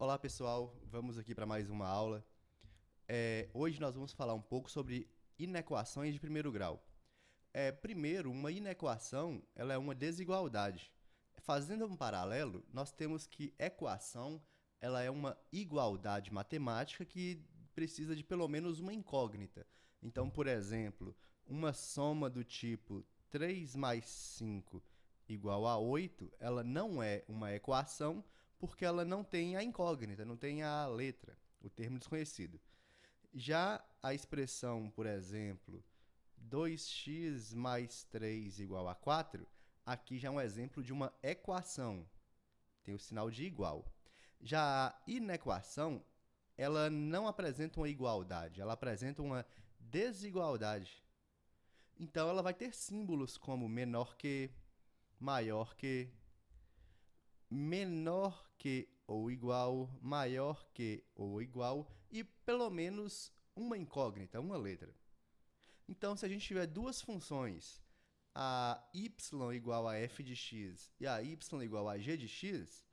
Olá pessoal, vamos aqui para mais uma aula. Hoje nós vamos falar um pouco sobre inequações de primeiro grau. Primeiro, uma inequação ela é uma desigualdade. Fazendo um paralelo, nós temos que equação ela é uma igualdade matemática que precisa de pelo menos uma incógnita. Então, por exemplo, uma soma do tipo 3 mais 5 igual a 8, ela não é uma equação porque ela não tem a incógnita, não tem a letra, o termo desconhecido. Já a expressão, por exemplo, 2x mais 3 igual a 4, aqui já é um exemplo de uma equação, tem o sinal de igual. Já a inequação, ela não apresenta uma igualdade, ela apresenta uma desigualdade. Então, ela vai ter símbolos como menor que, maior que, menor que ou igual, maior que ou igual e pelo menos uma incógnita, uma letra. Então, se a gente tiver duas funções, a y igual a f de x e a y igual a g de x,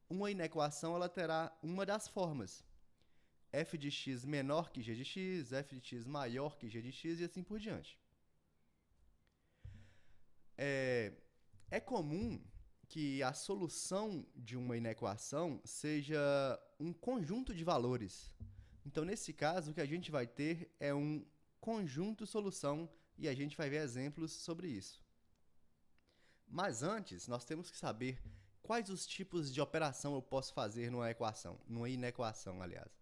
uma inequação ela terá uma das formas. F de x menor que g de x, f de x maior que g de x e assim por diante. É comum que a solução de uma inequação seja um conjunto de valores. Então, nesse caso, o que a gente vai ter é um conjunto solução e a gente vai ver exemplos sobre isso. Mas antes, nós temos que saber quais os tipos de operação eu posso fazer numa equação, numa inequação, aliás.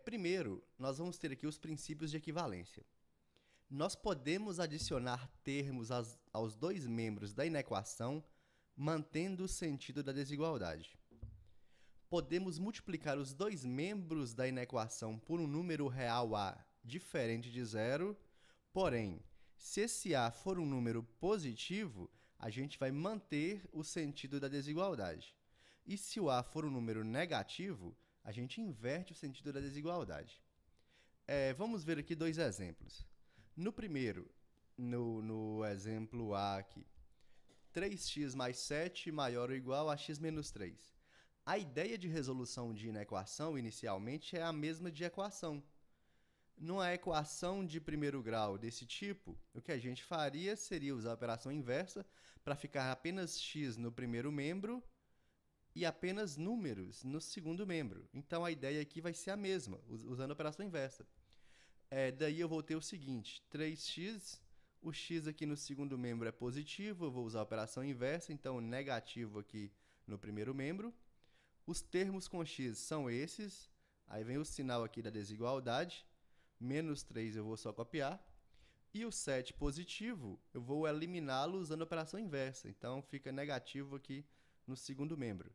Primeiro, nós vamos ter aqui os princípios de equivalência. Nós podemos adicionar termos aos dois membros da inequação, mantendo o sentido da desigualdade. Podemos multiplicar os dois membros da inequação por um número real a diferente de zero, porém, se esse a for um número positivo, a gente vai manter o sentido da desigualdade. E se o a for um número negativo, a gente inverte o sentido da desigualdade. Vamos ver aqui dois exemplos. No primeiro, no exemplo A aqui, 3x mais 7 maior ou igual a x menos 3. A ideia de resolução de inequação, inicialmente, é a mesma de equação. Numa equação de primeiro grau desse tipo, o que a gente faria seria usar a operação inversa para ficar apenas x no primeiro membro e apenas números no segundo membro. Então, a ideia aqui vai ser a mesma, usando a operação inversa. Daí eu vou ter o seguinte, 3x, o x aqui no segundo membro é positivo, eu vou usar a operação inversa, então negativo aqui no primeiro membro. Os termos com x são esses, aí vem o sinal aqui da desigualdade, menos 3 eu vou só copiar, e o 7 positivo eu vou eliminá-lo usando a operação inversa, então fica negativo aqui no segundo membro.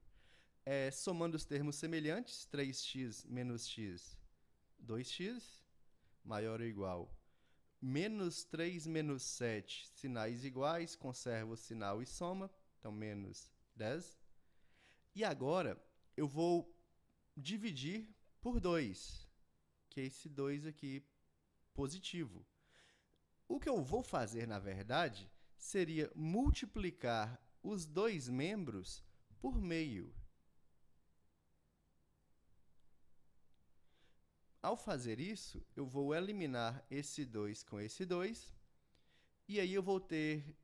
Somando os termos semelhantes, 3x menos x, 2x, maior ou igual. Menos 3 menos 7, sinais iguais, conserva o sinal e soma, então menos 10. E agora eu vou dividir por 2, que é esse 2 aqui positivo. O que eu vou fazer, na verdade, seria multiplicar os dois membros por meio. Ao fazer isso, eu vou eliminar esse 2 com esse 2, e aí eu vou ter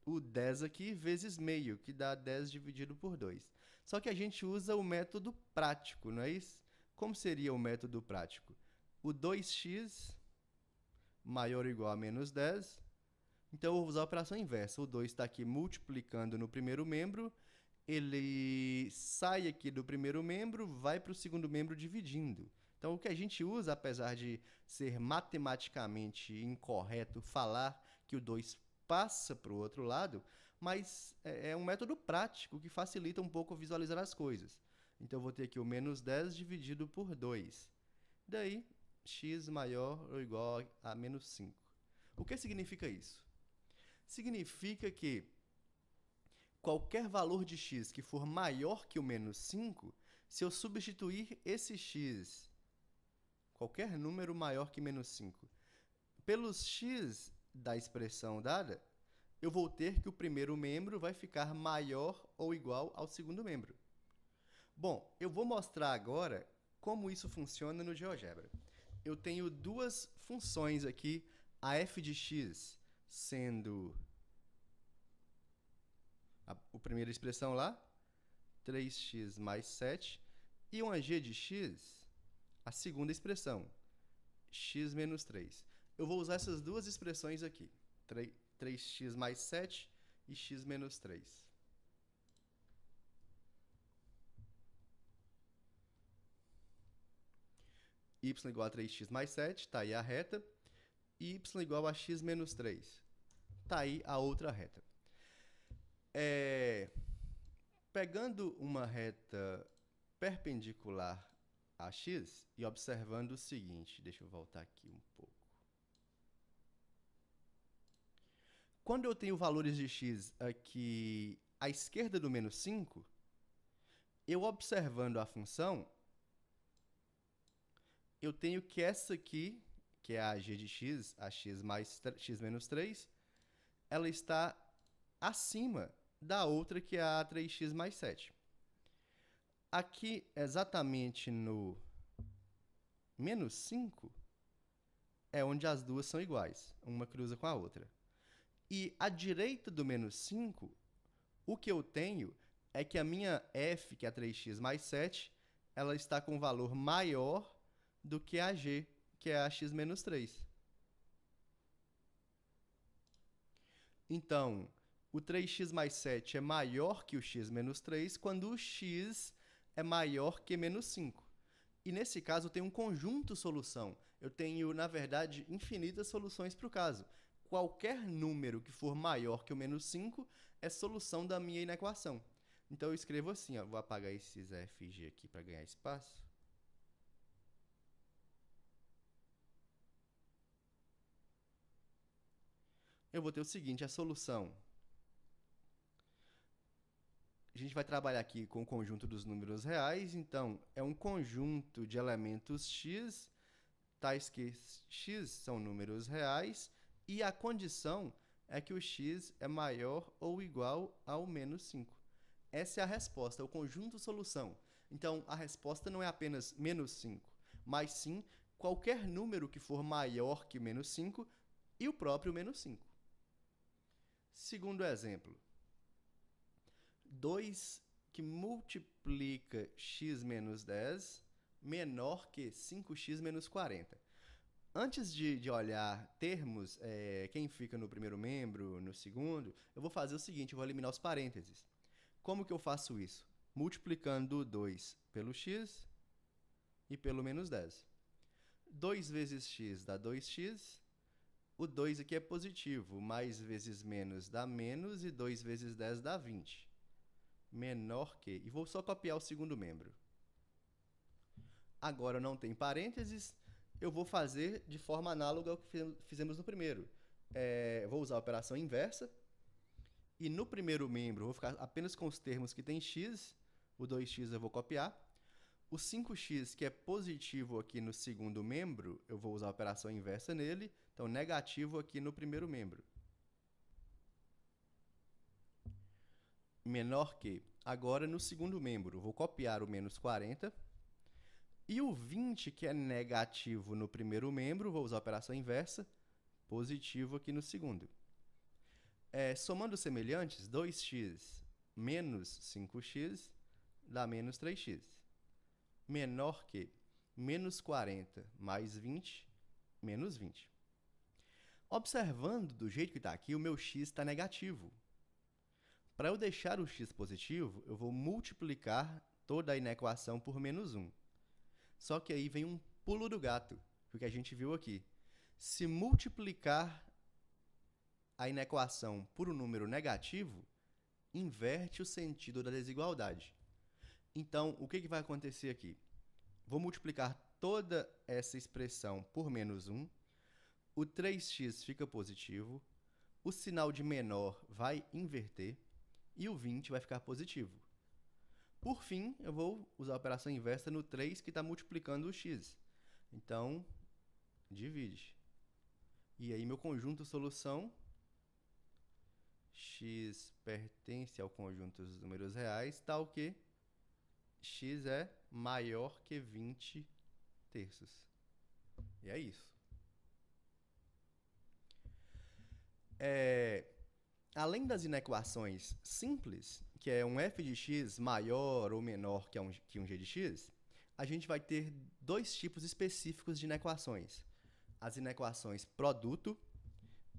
o 10 aqui vezes meio, que dá 10 dividido por 2. Só que a gente usa o método prático, não é isso? Como seria o método prático? O 2x maior ou igual a menos 10. Então, eu vou usar a operação inversa. O 2 está aqui multiplicando no primeiro membro, ele sai aqui do primeiro membro, vai para o segundo membro dividindo. Então, o que a gente usa, apesar de ser matematicamente incorreto falar que o 2 passa para o outro lado, mas é um método prático que facilita um pouco visualizar as coisas. Então, eu vou ter aqui o menos 10 dividido por 2. Daí, x maior ou igual a menos 5. O que significa isso? Significa que qualquer valor de x que for maior que o menos 5, se eu substituir esse x, qualquer número maior que menos 5, pelos x da expressão dada, eu vou ter que o primeiro membro vai ficar maior ou igual ao segundo membro. Bom, eu vou mostrar agora como isso funciona no GeoGebra. Eu tenho duas funções aqui, a f de x sendo a primeira expressão lá, 3x mais 7, e uma g de x, a segunda expressão, x menos 3. Eu vou usar essas duas expressões aqui, 3x mais 7 e x menos 3. Y igual a 3x mais 7, está aí a reta. Y igual a x menos 3. Está aí a outra reta. Pegando uma reta perpendicular a x e observando o seguinte, deixa eu voltar aqui um pouco. Quando eu tenho valores de x aqui à esquerda do menos 5, eu observando a função, eu tenho que essa aqui, que é a g de x, a x mais x menos 3, ela está acima da outra, que é a 3x mais 7. Aqui, exatamente no menos 5, é onde as duas são iguais. Uma cruza com a outra. E à direita do menos 5, o que eu tenho é que a minha f, que é a 3x mais 7, ela está com um valor maior do que a g, que é a x menos 3. Então, o 3x mais 7 é maior que o x menos 3 quando o x é maior que menos 5. E nesse caso, eu tenho um conjunto solução. Eu tenho, na verdade, infinitas soluções para o caso. Qualquer número que for maior que o menos 5 é solução da minha inequação. Então, eu escrevo assim, ó, vou apagar esses f e g aqui para ganhar espaço. Eu vou ter o seguinte, a solução. A gente vai trabalhar aqui com o conjunto dos números reais, então é um conjunto de elementos x, tais que x são números reais, e a condição é que o x é maior ou igual ao menos 5. Essa é a resposta, é o conjunto solução. Então, a resposta não é apenas menos 5, mas sim qualquer número que for maior que menos 5 e o próprio menos 5. Segundo exemplo, 2 que multiplica x menos 10 menor que 5x menos 40. Antes de olhar termos, quem fica no primeiro membro, no segundo, eu vou fazer o seguinte, eu vou eliminar os parênteses. Como que eu faço isso? Multiplicando o 2 pelo x e pelo menos 10. 2 vezes x dá 2x, o 2 aqui é positivo, mais vezes menos dá menos, e 2 vezes 10 dá 20. Menor que, e vou só copiar o segundo membro. Agora não tem parênteses, eu vou fazer de forma análoga ao que fizemos no primeiro. Vou usar a operação inversa, e no primeiro membro eu vou ficar apenas com os termos que tem x, o 2x eu vou copiar. O 5x, que é positivo aqui no segundo membro, eu vou usar a operação inversa nele, então negativo aqui no primeiro membro. Menor que. Agora, no segundo membro, vou copiar o menos 40. E o 20, que é negativo no primeiro membro, vou usar a operação inversa, positivo aqui no segundo. Somando semelhantes, 2x menos 5x dá menos 3x. Menor que menos 40 mais 20, menos 20. Observando do jeito que está aqui, o meu x está negativo. Para eu deixar o x positivo, eu vou multiplicar toda a inequação por menos 1. Só que aí vem um pulo do gato, porque a gente viu aqui. Se multiplicar a inequação por um número negativo, inverte o sentido da desigualdade. Então, o que vai acontecer aqui? Vou multiplicar toda essa expressão por menos 1, o 3x fica positivo, o sinal de menor vai inverter e o 20 vai ficar positivo. Por fim, eu vou usar a operação inversa no 3, que está multiplicando o x. Então, divide. E aí, meu conjunto solução, x pertence ao conjunto dos números reais, está o quê? x é maior que 20 terços. E é isso. Além das inequações simples, que é um f de x maior ou menor que um g de x, a gente vai ter dois tipos específicos de inequações. As inequações produto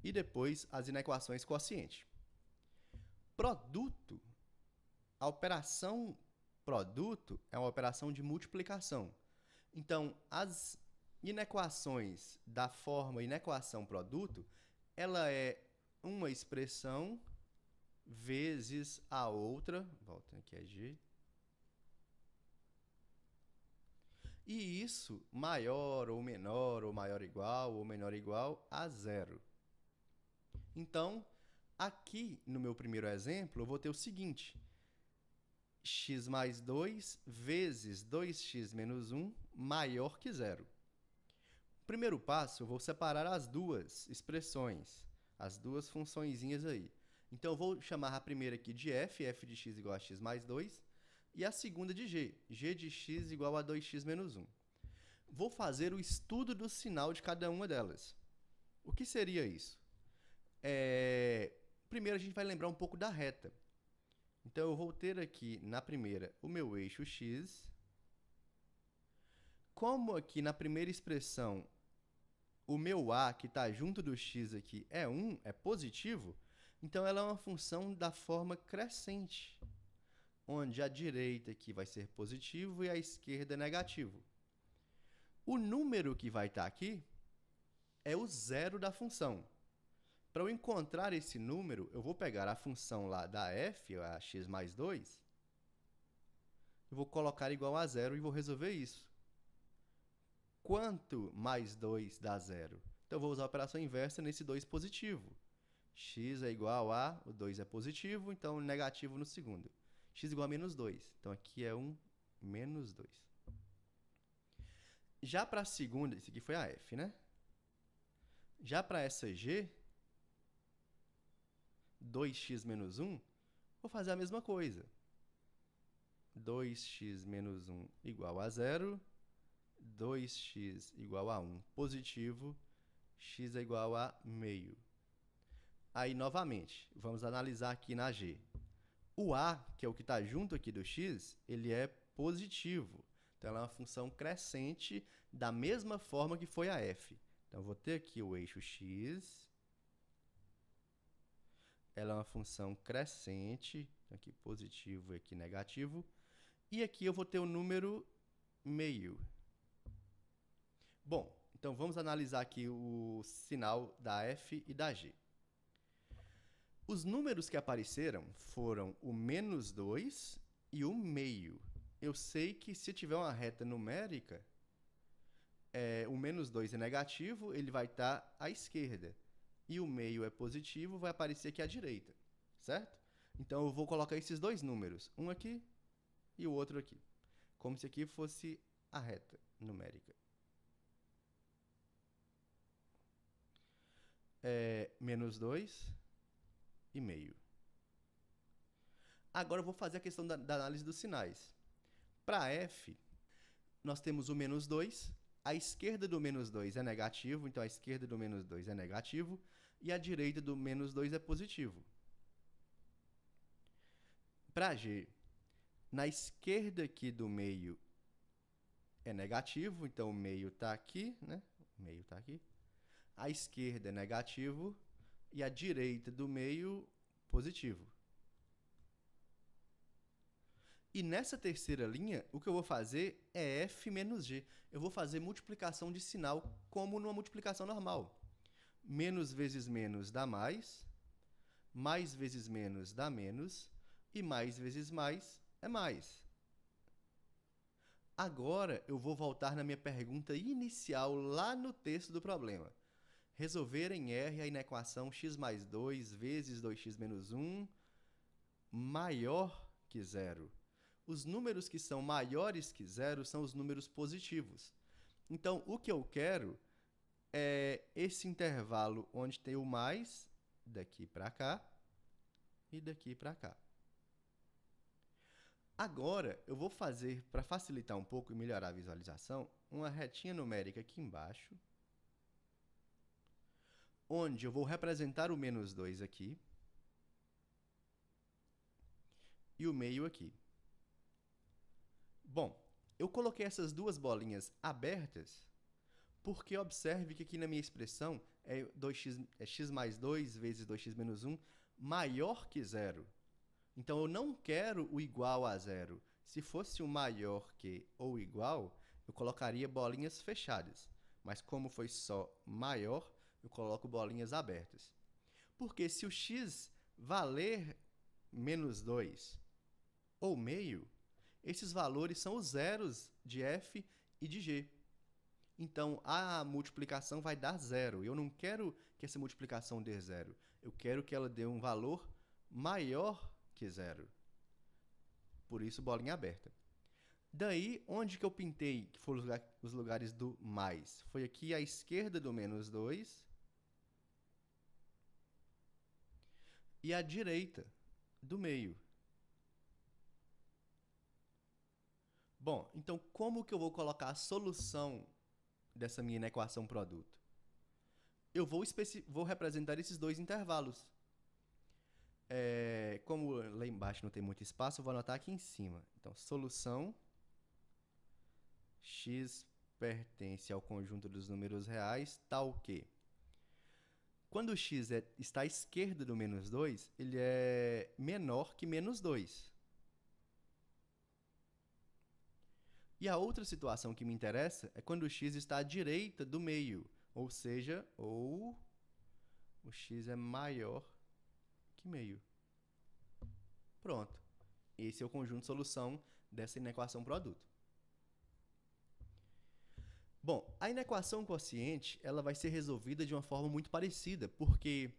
e depois as inequações quociente. Produto, a operação produto é uma operação de multiplicação. Então, as inequações da forma inequação produto, ela é uma expressão vezes a outra, volta aqui é g, e isso maior ou menor ou menor ou igual a zero. Então, aqui no meu primeiro exemplo, eu vou ter o seguinte: x mais 2 vezes 2x menos 1 maior que zero. Primeiro passo, eu vou separar as duas expressões, as duas funçõezinhas aí. Então, eu vou chamar a primeira aqui de f de x igual a x mais 2, e a segunda de g de x igual a 2x menos 1. Vou fazer o estudo do sinal de cada uma delas. O que seria isso? Primeiro, a gente vai lembrar um pouco da reta. Então, eu vou ter aqui, na primeira, o meu eixo x. Como aqui na primeira expressão, o meu a, que está junto do x aqui, é 1, é positivo, então ela é uma função da forma crescente, onde a direita aqui vai ser positivo e a esquerda negativo. O número que vai estar aqui é o zero da função. Para eu encontrar esse número, eu vou pegar a função lá da f, a x mais 2, eu vou colocar igual a zero e vou resolver isso. Quanto mais 2 dá zero? Então, eu vou usar a operação inversa nesse 2 positivo. X é igual a, o 2 é positivo, então negativo no segundo. X igual a menos 2. Então, aqui é um menos 2. Já para a segunda, isso aqui foi a f, né? Já para essa g, 2x menos 1, vou fazer a mesma coisa. 2x menos 1 igual a 0. 2x igual a 1 positivo, x é igual a meio. Aí, novamente, vamos analisar aqui na g. O a, que é o que está junto aqui do x, ele é positivo. Então, ela é uma função crescente da mesma forma que foi a f. Então, eu vou ter aqui o eixo x. Ela é uma função crescente. Aqui positivo e aqui negativo. E aqui eu vou ter o número meio. Bom, então vamos analisar aqui o sinal da f e da g. Os números que apareceram foram o menos 2 e o meio. Eu sei que se tiver uma reta numérica, o menos 2 é negativo, ele vai estar à esquerda. E o meio é positivo, vai aparecer aqui à direita, certo? Então, eu vou colocar esses dois números, um aqui e o outro aqui, como se aqui fosse a reta numérica. Menos 2 e meio. Agora, eu vou fazer a questão da análise dos sinais. Para f, nós temos o menos 2. A esquerda do menos 2 é negativo, então a esquerda do menos 2 é negativo. E a direita do menos 2 é positivo. Para g, na esquerda aqui do meio é negativo, então o meio está aqui, né? O meio está aqui. A esquerda é negativo e a direita do meio positivo. E nessa terceira linha, o que eu vou fazer é f menos g. Eu vou fazer multiplicação de sinal como numa multiplicação normal. Menos vezes menos dá mais vezes menos dá menos, e mais vezes mais é mais. Agora, eu vou voltar na minha pergunta inicial, lá no texto do problema. Resolver em R a inequação x mais 2 vezes 2x menos 1 maior que zero. Os números que são maiores que zero são os números positivos. Então, o que eu quero é esse intervalo onde tem o mais daqui para cá e daqui para cá. Agora, eu vou fazer, para facilitar um pouco e melhorar a visualização, uma retinha numérica aqui embaixo, onde eu vou representar o menos 2 aqui e o meio aqui. Bom, eu coloquei essas duas bolinhas abertas porque observe que aqui na minha expressão é x mais 2 vezes 2x menos 1 maior que zero. Então, eu não quero o igual a zero. Se fosse o maior que ou igual, eu colocaria bolinhas fechadas. Mas como foi só maior, eu coloco bolinhas abertas. Porque se o x valer menos 2 ou meio, esses valores são os zeros de f e de g. Então, a multiplicação vai dar zero. Eu não quero que essa multiplicação dê zero. Eu quero que ela dê um valor maior que zero. Por isso, bolinha aberta. Daí, onde que eu pintei, que foram os lugares do mais? Foi aqui à esquerda do menos 2 e à direita do meio. Bom, então como que eu vou colocar a solução dessa minha equação produto? Eu vou representar esses dois intervalos. Como lá embaixo não tem muito espaço, eu vou anotar aqui em cima. Então, solução x pertence ao conjunto dos números reais, tal que quando o x está à esquerda do menos 2, ele é menor que menos 2. E a outra situação que me interessa é quando o x está à direita do meio, ou seja, ou o x é maior que meio. Pronto. Esse é o conjunto de solução dessa inequação produto. Bom, a inequação quociente ela vai ser resolvida de uma forma muito parecida, porque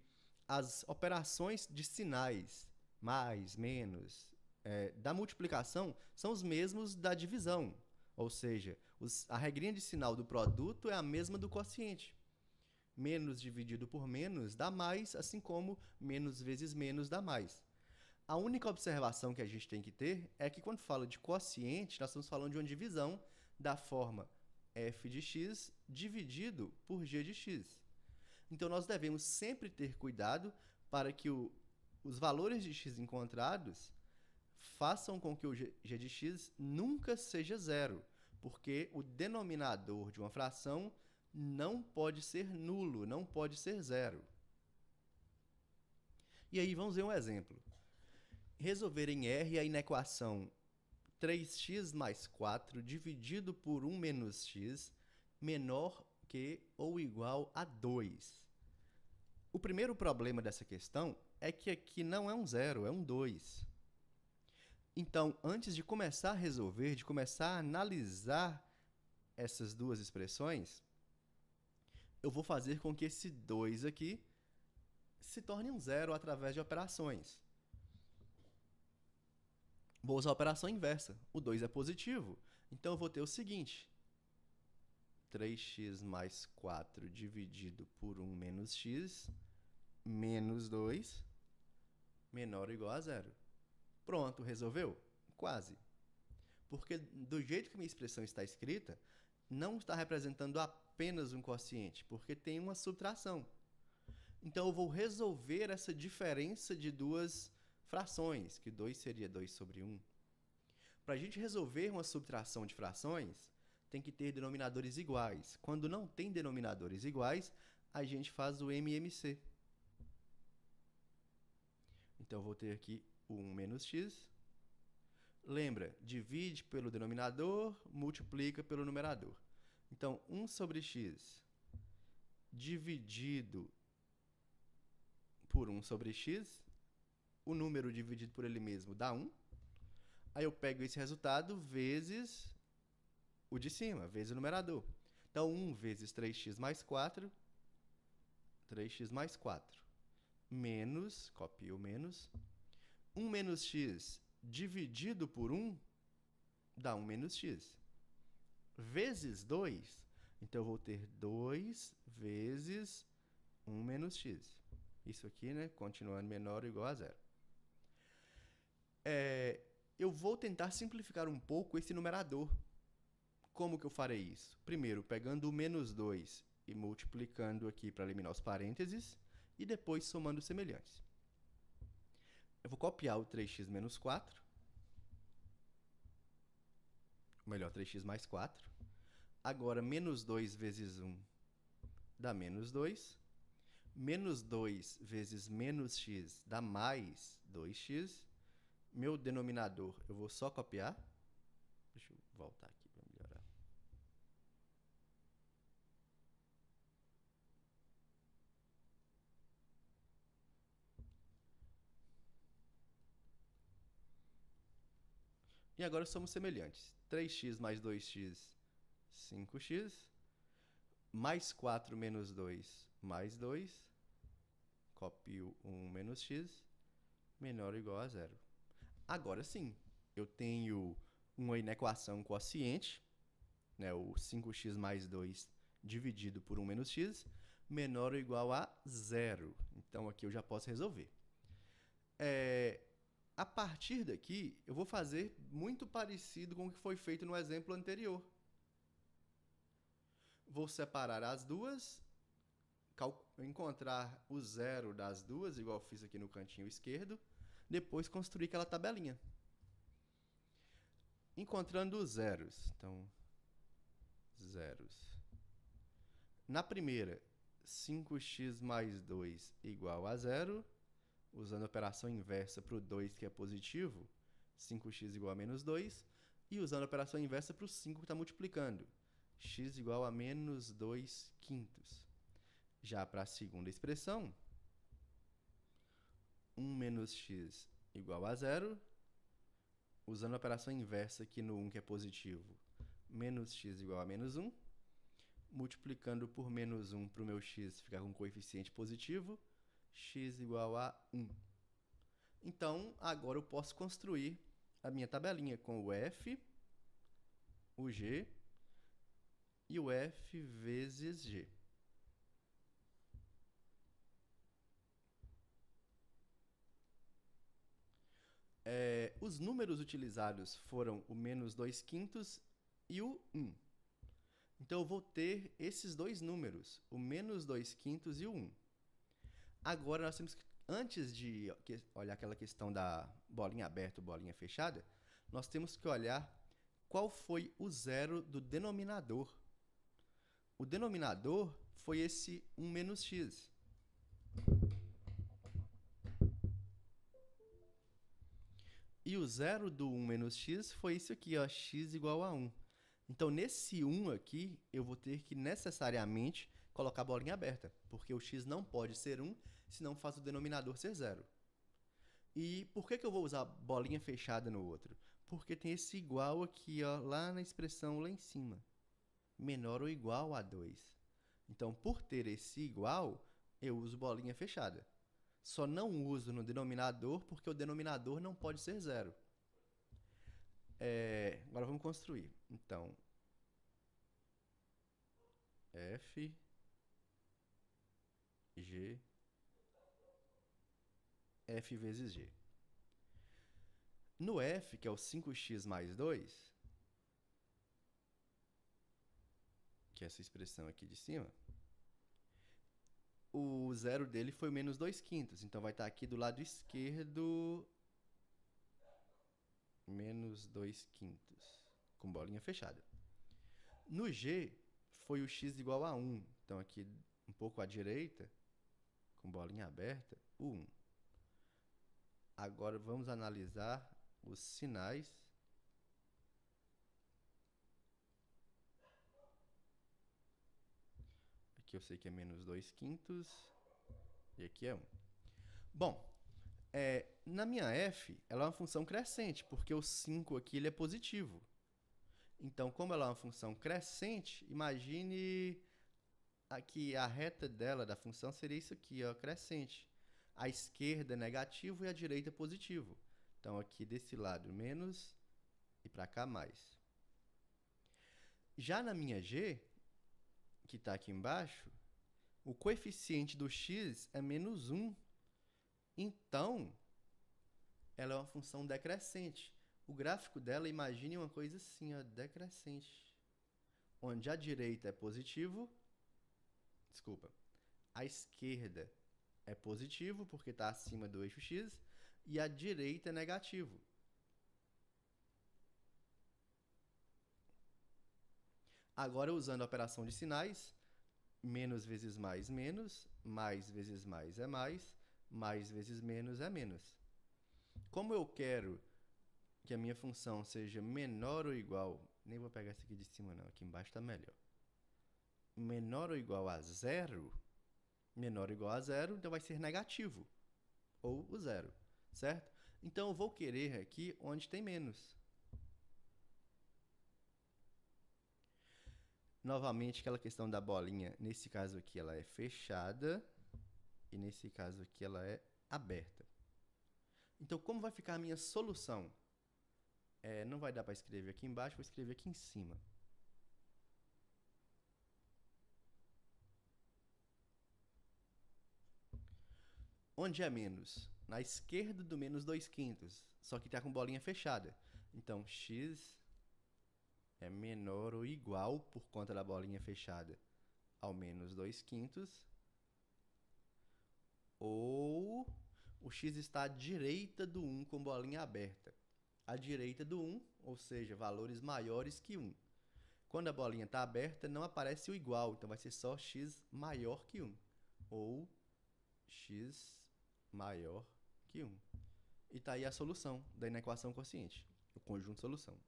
as operações de sinais, mais, menos, da multiplicação são os mesmos da divisão. Ou seja, a regrinha de sinal do produto é a mesma do quociente. Menos dividido por menos dá mais, assim como menos vezes menos dá mais. A única observação que a gente tem que ter é que quando fala de quociente, nós estamos falando de uma divisão da forma f de x dividido por g de x. Então, nós devemos sempre ter cuidado para que os valores de x encontrados façam com que o g de x nunca seja zero, porque o denominador de uma fração não pode ser nulo, não pode ser zero. E aí, vamos ver um exemplo. Resolver em R a inequação 3x mais 4 dividido por 1 menos x menor que ou igual a 2. O primeiro problema dessa questão é que aqui não é um zero, é um 2. Então, antes de começar a resolver, de começar a analisar essas duas expressões, eu vou fazer com que esse 2 aqui se torne um zero através de operações. Vou usar a operação inversa. O 2 é positivo. Então, eu vou ter o seguinte. 3x mais 4 dividido por 1 menos x, menos 2, menor ou igual a zero. Pronto, resolveu? Quase. Porque do jeito que minha expressão está escrita, não está representando apenas um quociente, porque tem uma subtração. Então, eu vou resolver essa diferença de duas frações, que 2 seria 2 sobre 1. Para a gente resolver uma subtração de frações, tem que ter denominadores iguais. Quando não tem denominadores iguais, a gente faz o MMC. Então, eu vou ter aqui o 1 menos x. Lembra, divide pelo denominador, multiplica pelo numerador. Então, 1 sobre x dividido por 1 sobre x, o número dividido por ele mesmo dá 1. Aí eu pego esse resultado vezes o de cima, vezes o numerador. Então, 1 vezes 3x mais 4, 3x mais 4, menos, copio o menos, 1 menos x dividido por 1 dá 1 menos x. Vezes 2, então eu vou ter 2 vezes 1 menos x. Isso aqui, né, continuando menor ou igual a zero. eu vou tentar simplificar um pouco esse numerador. Como que eu farei isso? Primeiro, pegando o menos 2 e multiplicando aqui para eliminar os parênteses, e depois somando semelhantes. Eu vou copiar o 3x menos 4, ou melhor, 3x mais 4. Agora, menos 2 vezes 1 dá menos 2. Menos 2 vezes menos x dá mais 2x. Meu denominador, eu vou só copiar. Deixa eu voltar aqui para melhorar. E agora somos semelhantes. 3x mais 2x, 5x. Mais 4 menos 2, mais 2. Copio 1 menos x, menor ou igual a zero. Agora sim, eu tenho uma inequação quociente, né, o 5x mais 2 dividido por 1 menos x, menor ou igual a zero. Então, aqui eu já posso resolver. A partir daqui, eu vou fazer muito parecido com o que foi feito no exemplo anterior. Vou separar as duas, encontrar o zero das duas, igual eu fiz aqui no cantinho esquerdo, depois construir aquela tabelinha. Encontrando os zeros. Então, zeros. Na primeira, 5x mais 2 igual a zero. Usando a operação inversa para o 2, que é positivo, 5x igual a menos 2. E usando a operação inversa para o 5, que está multiplicando, x igual a menos 2 quintos. Já para a segunda expressão, 1 menos x igual a zero. Usando a operação inversa aqui no 1, que é positivo, menos x igual a menos 1. Multiplicando por menos 1 para o meu x ficar com um coeficiente positivo, x igual a 1. Então, agora eu posso construir a minha tabelinha com o f, o g e o f vezes g. Os números utilizados foram o menos 2 quintos e o 1. Então, eu vou ter esses dois números, o menos 2 quintos e o 1. Agora, nós temos que, antes de olhar aquela questão da bolinha aberta ou bolinha fechada, nós temos que olhar qual foi o zero do denominador. O denominador foi esse 1 menos x. E o zero do 1 menos x foi isso aqui, ó, x igual a 1. Então, nesse 1 aqui, eu vou ter que necessariamente colocar a bolinha aberta, porque o x não pode ser 1, senão faz o denominador ser zero. E por que eu vou usar bolinha fechada no outro? Porque tem esse igual aqui, ó, lá na expressão lá em cima. Menor ou igual a 2. Então, por ter esse igual, eu uso bolinha fechada. Só não uso no denominador, porque o denominador não pode ser zero. Agora vamos construir. Então, f, g, f vezes g. No f, que é o 5x mais 2, que é essa expressão aqui de cima, o zero dele foi menos 2 quintos. Então, vai estar aqui do lado esquerdo, menos 2 quintos, com bolinha fechada. No g, foi o x igual a 1. Então, aqui um pouco à direita, com bolinha aberta, o 1. Agora, vamos analisar os sinais. Aqui eu sei que é menos 2 quintos, e aqui é 1. Bom, na minha f, ela é uma função crescente, porque o 5 aqui ele é positivo. Então, como ela é uma função crescente, imagine aqui a reta dela, da função, seria isso aqui, ó, crescente. A esquerda é negativo e a direita é positivo. Então, aqui desse lado, menos, e para cá, mais. Já na minha g, que está aqui embaixo, o coeficiente do x é menos 1. Então, ela é uma função decrescente, O gráfico dela, imagine uma coisa assim, ó, decrescente. Onde a direita é positivo, desculpa, a esquerda é positivo porque está acima do eixo X e a direita é negativo. Agora, usando a operação de sinais, menos vezes mais vezes mais é mais vezes menos é menos. Como eu quero que a minha função seja menor ou igual, nem vou pegar essa aqui de cima não, aqui embaixo está melhor. Menor ou igual a zero, menor ou igual a zero, então vai ser negativo, ou o zero, certo? Então eu vou querer aqui onde tem menos. Novamente, aquela questão da bolinha, nesse caso aqui ela é fechada e nesse caso aqui ela é aberta. Então, como vai ficar a minha solução? Não vai dar para escrever aqui embaixo, vou escrever aqui em cima. Onde é menos? Na esquerda do menos 2/5, só que está com bolinha fechada. Então, x é menor ou igual, por conta da bolinha fechada, ao menos 2/5. Ou o x está à direita do 1 com bolinha aberta. À direita do 1, ou seja, valores maiores que 1. Quando a bolinha está aberta, não aparece o igual, então vai ser só x maior que 1. Ou x maior que 1. E está aí a solução da inequação quociente, o conjunto solução.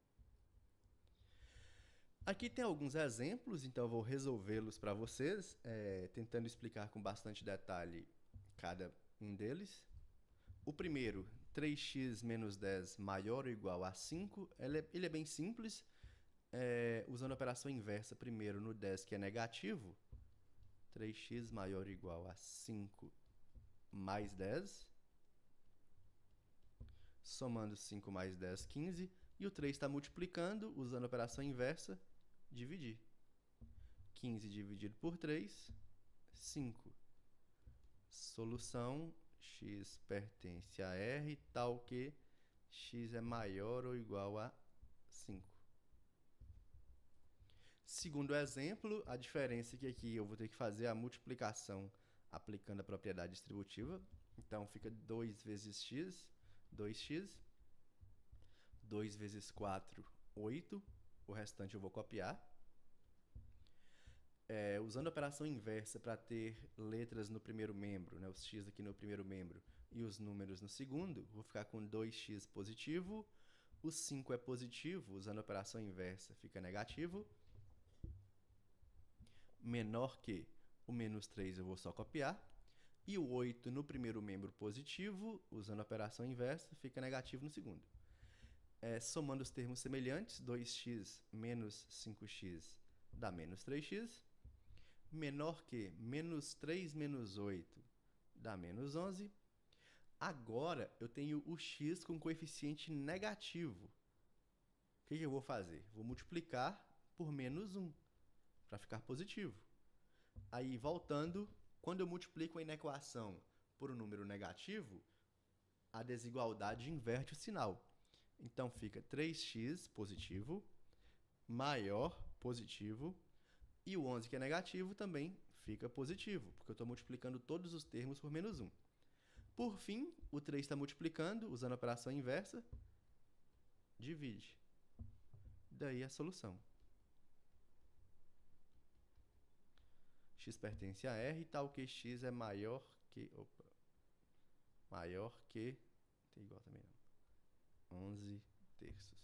Aqui tem alguns exemplos, então eu vou resolvê-los para vocês, tentando explicar com bastante detalhe cada um deles. O primeiro, 3x menos 10 maior ou igual a 5, ele é bem simples, usando a operação inversa primeiro no 10, que é negativo. 3x maior ou igual a 5 mais 10. Somando 5 mais 10, 15. E o 3 está multiplicando, usando a operação inversa, dividir. 15 dividido por 3, 5. Solução, x pertence a R, tal que x é maior ou igual a 5. Segundo exemplo, a diferença é que aqui eu vou ter que fazer a multiplicação aplicando a propriedade distributiva. Então, fica 2 vezes x, 2x. 2 vezes 4, 8. O restante eu vou copiar. Usando a operação inversa para ter letras no primeiro membro, né, os x aqui no primeiro membro e os números no segundo, vou ficar com 2x positivo. O 5 é positivo, usando a operação inversa, fica negativo. Menor que o menos 3 eu vou só copiar. E o 8 no primeiro membro positivo, usando a operação inversa, fica negativo no segundo. Somando os termos semelhantes, 2x menos 5x dá menos 3x. Menor que menos 3 menos 8 dá menos 11. Agora, eu tenho o x com coeficiente negativo. O que eu vou fazer? Vou multiplicar por menos 1, para ficar positivo. Aí, voltando, quando eu multiplico a inequação por um número negativo, a desigualdade inverte o sinal. Então, fica 3x positivo, maior positivo, e o 11, que é negativo, também fica positivo, porque eu estou multiplicando todos os termos por menos 1. Por fim, o 3 está multiplicando, usando a operação inversa, divide. Daí a solução. X pertence a R, tal que x é maior que... maior que... tem igual também não. 11 terços.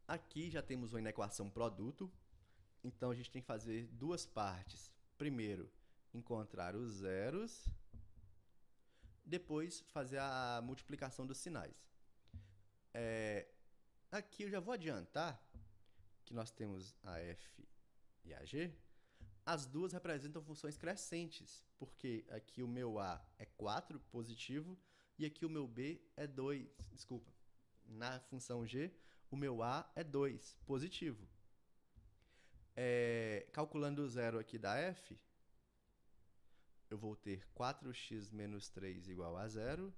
Aqui já temos uma inequação produto, então a gente tem que fazer duas partes. Primeiro, encontrar os zeros, depois fazer a multiplicação dos sinais. Aqui eu já vou adiantar que nós temos a f e a g. As duas representam funções crescentes, porque aqui o meu a é 4, positivo, e aqui o meu b é 2, desculpa. Na função g, o meu a é 2, positivo. Calculando o zero aqui da f, eu vou ter 4x menos 3 igual a 0,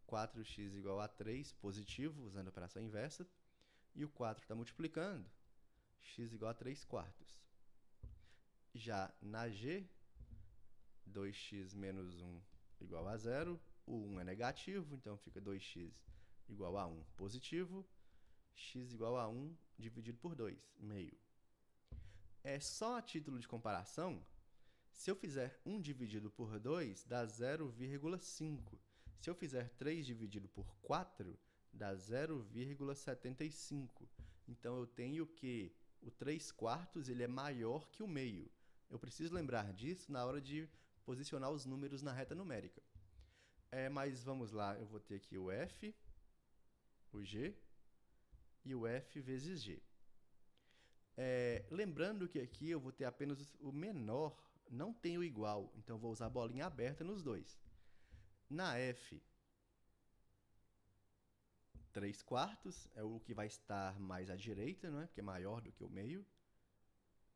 4x igual a 3, positivo, usando a operação inversa. E o 4 está multiplicando, x igual a 3 quartos. Já na g, 2x menos 1 igual a 0. O 1 é negativo, então fica 2x igual a 1 positivo. X igual a 1 dividido por 2, meio. É só a título de comparação, se eu fizer 1 dividido por 2, dá 0,5. Se eu fizer 3 dividido por 4, dá 0,75. Então, eu tenho que o 3 quartos ele é maior que o meio. Eu preciso lembrar disso na hora de posicionar os números na reta numérica. Mas vamos lá, eu vou ter aqui o f, o g e o f vezes g. Lembrando que aqui eu vou ter apenas o menor, não tem o igual, então eu vou usar a bolinha aberta nos dois. Na f, 3 quartos é o que vai estar mais à direita, não é? Porque é maior do que o meio.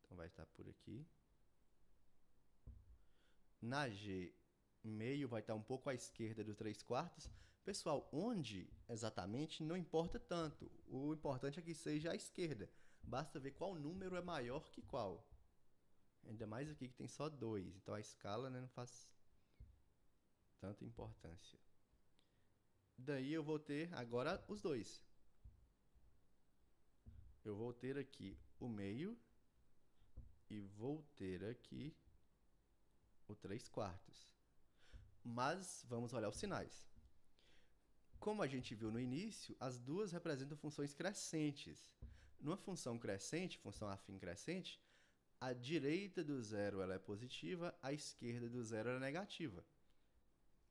Então, vai estar por aqui. Na g, meio vai estar um pouco à esquerda do 3 quartos. Pessoal, onde exatamente não importa tanto. O importante é que seja à esquerda. Basta ver qual número é maior que qual. Ainda mais aqui que tem só 2. Então, a escala, né, não faz tanta importância. Daí, eu vou ter agora os dois. Eu vou ter aqui o meio e vou ter aqui o 3 quartos. Mas vamos olhar os sinais. Como a gente viu no início, as duas representam funções crescentes. Numa função crescente, função afim crescente, a direita do zero ela é positiva, a esquerda do zero ela é negativa.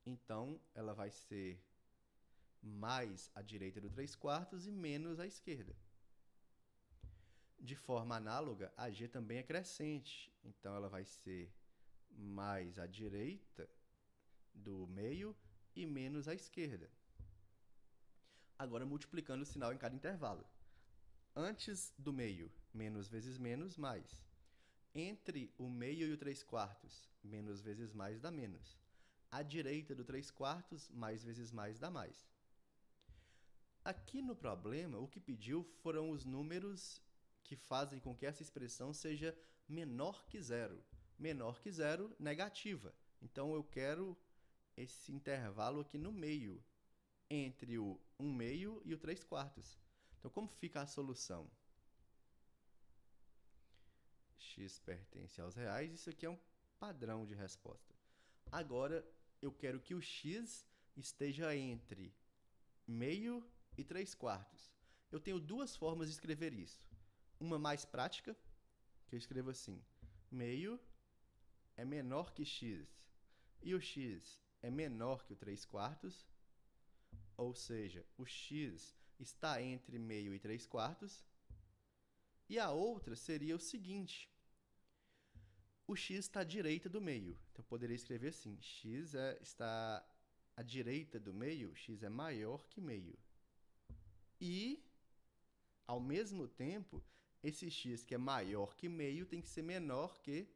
Então, ela vai ser mais a direita do 3 quartos e menos a esquerda. De forma análoga, a g também é crescente. Então, ela vai ser mais a direita do meio e menos a esquerda. Agora, multiplicando o sinal em cada intervalo. Antes do meio, menos vezes menos, mais. Entre o meio e o 3 quartos, menos vezes mais dá menos. À direita do 3 quartos, mais vezes mais dá mais. Aqui no problema, o que pediu foram os números que fazem com que essa expressão seja menor que zero. Menor que zero, negativa. Então, eu quero esse intervalo aqui no meio, entre o 1 meio e o 3 quartos. Então, como fica a solução? X pertence aos reais, isso aqui é um padrão de resposta. Agora, eu quero que o x esteja entre meio e 3 quartos. Eu tenho duas formas de escrever isso. Uma mais prática, que eu escrevo assim: meio é menor que x, e o x é menor que o 3 quartos, ou seja, o x está entre meio e 3 quartos. E a outra seria o seguinte: o x está à direita do meio. Então, eu poderia escrever assim: x está à direita do meio, x é maior que meio. E, ao mesmo tempo, esse x que é maior que meio tem que ser menor que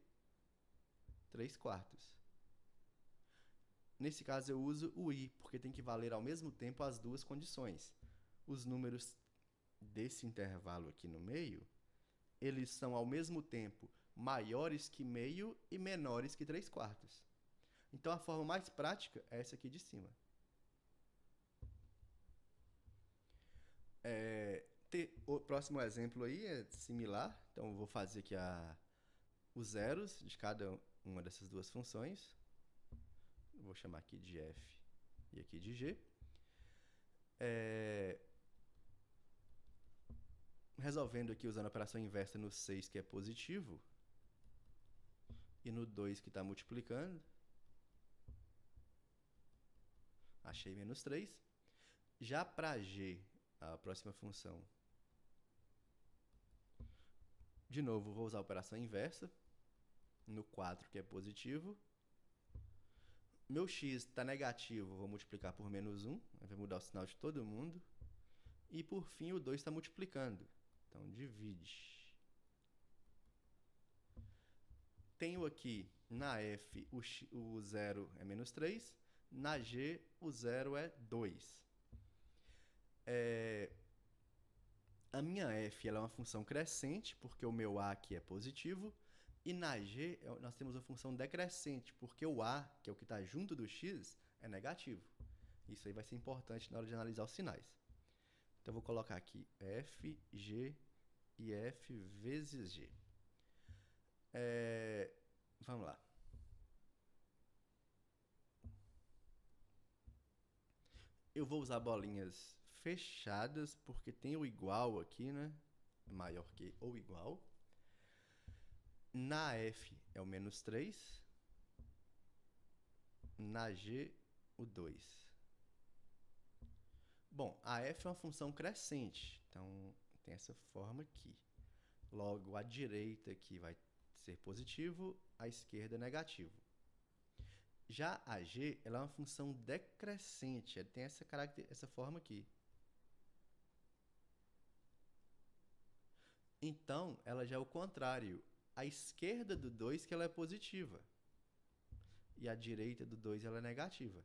3 quartos. Nesse caso, eu uso o i, porque tem que valer ao mesmo tempo as duas condições. Os números desse intervalo aqui no meio, eles são ao mesmo tempo maiores que meio e menores que 3 quartos. Então, a forma mais prática é essa aqui de cima. O próximo exemplo aí é similar. Então, eu vou fazer aqui os zeros de cada uma dessas duas funções. Eu vou chamar aqui de f e aqui de g. Resolvendo aqui usando a operação inversa no 6, que é positivo, e no 2, que está multiplicando. Achei menos 3. Já para g, a próxima função, de novo, vou usar a operação inversa no 4, que é positivo. Meu x está negativo, vou multiplicar por menos 1, vai mudar o sinal de todo mundo. E, por fim, o 2 está multiplicando. Então, divide. Tenho aqui, na f, o 0 é menos 3. Na G, o zero é 2. A minha f ela é uma função crescente, porque o meu a aqui é positivo. E na g, nós temos uma função decrescente, porque o a, que é o que está junto do x, é negativo. Isso aí vai ser importante na hora de analisar os sinais. Então, eu vou colocar aqui f, g e f vezes g. Vamos lá. Eu vou usar bolinhas fechadas, porque tem o igual aqui, né? Maior que ou igual. Na f é o menos 3. Na g, o 2. Bom, a f é uma função crescente, então tem essa forma aqui. Logo, a direita aqui vai ser positivo, a esquerda negativo. Já a g, ela é uma função decrescente, ela tem essa forma aqui. Então, ela já é o contrário. A esquerda do 2 que ela é positiva. E a direita do 2 ela é negativa.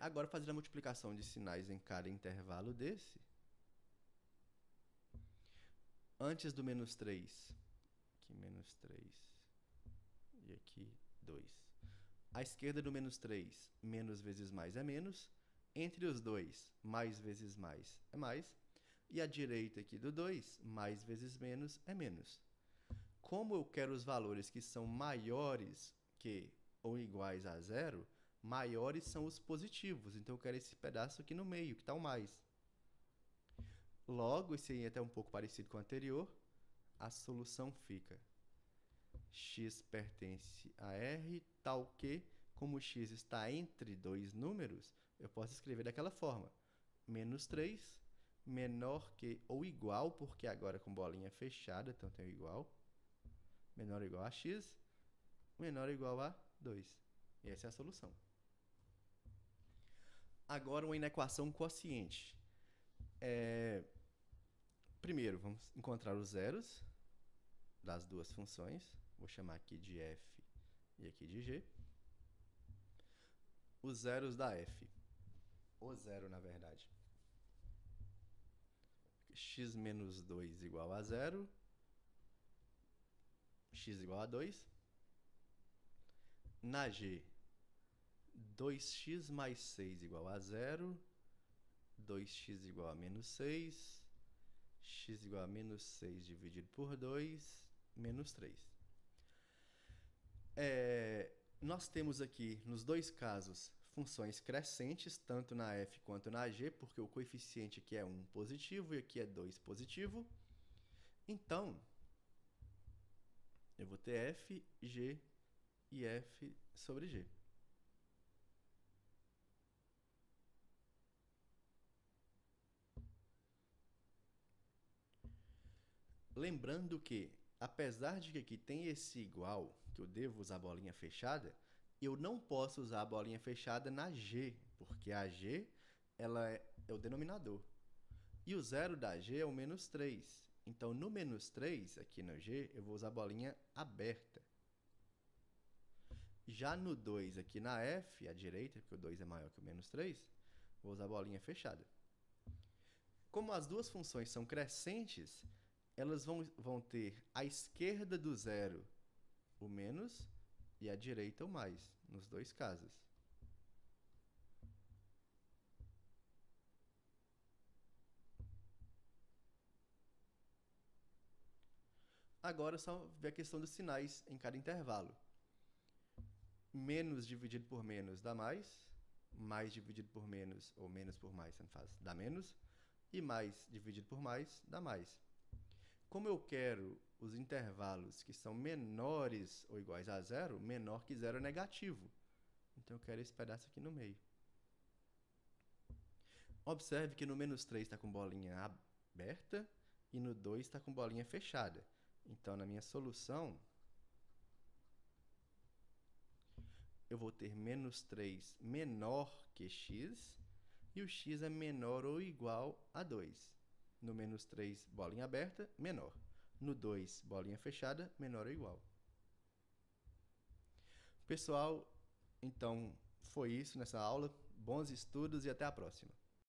Agora, fazendo a multiplicação de sinais em cada intervalo desse, antes do menos 3, aqui menos 3 e aqui 2. À esquerda do menos 3, menos vezes mais é menos. Entre os dois, mais vezes mais é mais. E à direita aqui do 2, mais vezes menos é menos. Como eu quero os valores que são maiores que ou iguais a zero, maiores são os positivos. Então, eu quero esse pedaço aqui no meio, que está o mais. Logo, esse aí é até um pouco parecido com o anterior. A solução fica x pertence a R, tal que, como x está entre dois números, eu posso escrever daquela forma. Menos 3, menor que ou igual, porque agora com bolinha fechada, então tem o igual. Menor ou igual a x, menor ou igual a 2. E essa é a solução. Agora, uma inequação quociente. Primeiro, vamos encontrar os zeros das duas funções. Vou chamar aqui de f e aqui de g. Os zeros da f. O zero, na verdade. X menos 2 igual a 0. X igual a 2. Na g, 2x mais 6 igual a 0. 2x igual a menos 6. X igual a menos 6 dividido por 2, menos 3. Nós temos aqui, nos dois casos, funções crescentes, tanto na f quanto na g, porque o coeficiente aqui é 1 positivo e aqui é 2 positivo. Então, eu vou ter f, g e f sobre g. Lembrando que, apesar de que aqui tem esse igual, que eu devo usar a bolinha fechada, eu não posso usar a bolinha fechada na g, porque a g ela é o denominador. E o zero da g é o menos 3. Então, no menos 3, aqui no g, eu vou usar a bolinha aberta. Já no 2, aqui na f, à direita, porque o 2 é maior que o menos 3, vou usar a bolinha fechada. Como as duas funções são crescentes, elas vão ter à esquerda do zero o menos e à direita o mais, nos dois casos. Agora, só ver a questão dos sinais em cada intervalo. Menos dividido por menos dá mais dividido por menos, ou menos por mais, tanto faz, dá menos, e mais dividido por mais dá mais. Como eu quero os intervalos que são menores ou iguais a zero, menor que zero é negativo. Então, eu quero esse pedaço aqui no meio. Observe que no menos 3 está com bolinha aberta e no 2 está com bolinha fechada. Então, na minha solução, eu vou ter menos 3 menor que x, e o x é menor ou igual a 2. No menos 3, bolinha aberta, menor. No 2, bolinha fechada, menor ou igual. Pessoal, então foi isso nessa aula. Bons estudos e até a próxima.